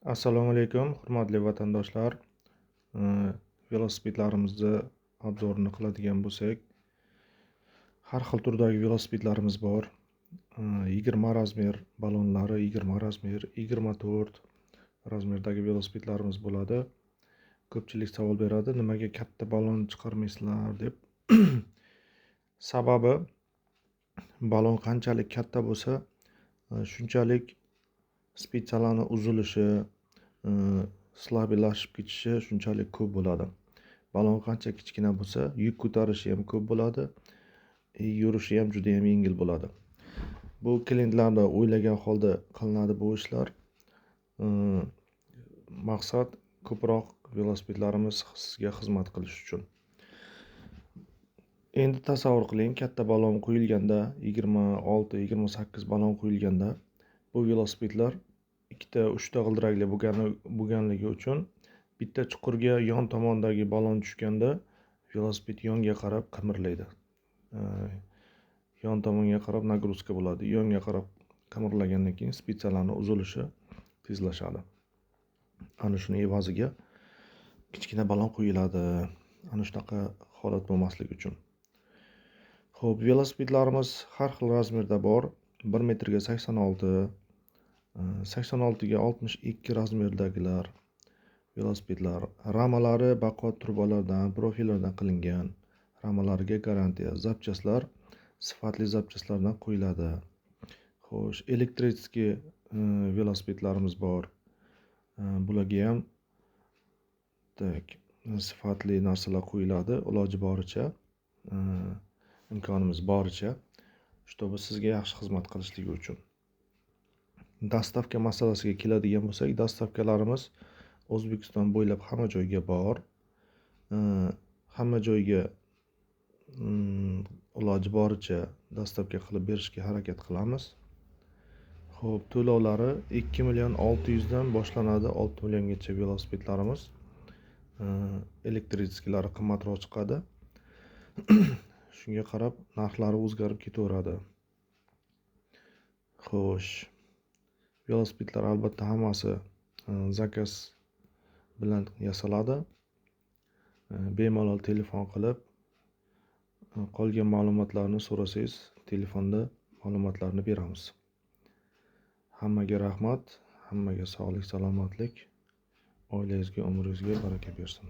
Assalomu alaykum, hurmatli vatandoshlar. Velosipedlarimizni obzorini qiladigan bo'lsak, har xil turdagi velosipedlarimiz bor. 20 razmer balonlari, 20 razmer, 24 razmerdagi velosipedlarimiz bo'ladi. Ko'pchilik savol beradi, nimaga katta balon chiqarmaysizlar deb. Sababi, balon qanchalik katta bo'lsa, shunchalik spitsalarni uzilishi, slabelashib ketishi shunchalik ko'p bo'ladi. Balon qancha kichkina bo'lsa, yuk ko'tarishi ham ko'p bo'ladi, yurishi ham juda ham yengil bo'ladi. Bu klientlarni o'ylagan holda qilinadi bu ishlar. Maqsad ko'proq velosipedlarimiz sizga xizmat qilish uchun. Endi tasavvur qiling, katta balon qo'yilganda, 26-28 balon qo'yilganda, bu velosipedlar 2-3 g'ildirakli bo'lganligi uchun bitta chuqurga yon tomondagi balon tushganda velosiped yonga qarab qimirlaydi. Yon tomonga qarab nagruzka bo'ladi. Yonga qarab qimirlagandan keyin spitsalarning uzilishi tezlashadi. Ana shuni evaziga kichkina balon qo'yiladi. Ana shunaqa holat bo'lmasligi uchun. Xo'p, velosipedlarimiz har xil razmerda bor. 1 metrga 86, 86 ga 62 razmerdagilar velosipedlar. Ramalari baquvvat turbalardan, profillardan qilingan. Ramalariga garantiya. Zapchastlar sifatli zapchastlardan qo'yiladi. Xo'sh, elektritskiy velosipedlarimiz bor. Bularga ham sifatli narsalar qo'yiladi, iloji boricha, imkonimiz boricha, чтобы sizga yaxshi xizmat qilishligi uchun. Dastavka masalasiga keladigan bo'lsak, dastavkalarimiz O'zbekiston bo'ylab hamma joyga bor. Hamma joyga iloji boricha dastavka qilib berishga harakat qilamiz. Xo'p, to'lovlari 2.600.000 dan boshlanadi 6 milliongacha velosipedlarimiz. Elektritskiylari qimmatroq chiqadi. Shunga qarab narxlari o'zgarib ketaveradi. Xo'sh, velosipedlar albatta hammasi zakaz bilan yasaladi. Bemalol telefon qilib qolgan ma'lumotlarni so'rasangiz, telefonda ma'lumotlarni beramiz. Hammaga rahmat, hammaga sog'lik, salomatlik, oilangizga, umringizga baraka bersin.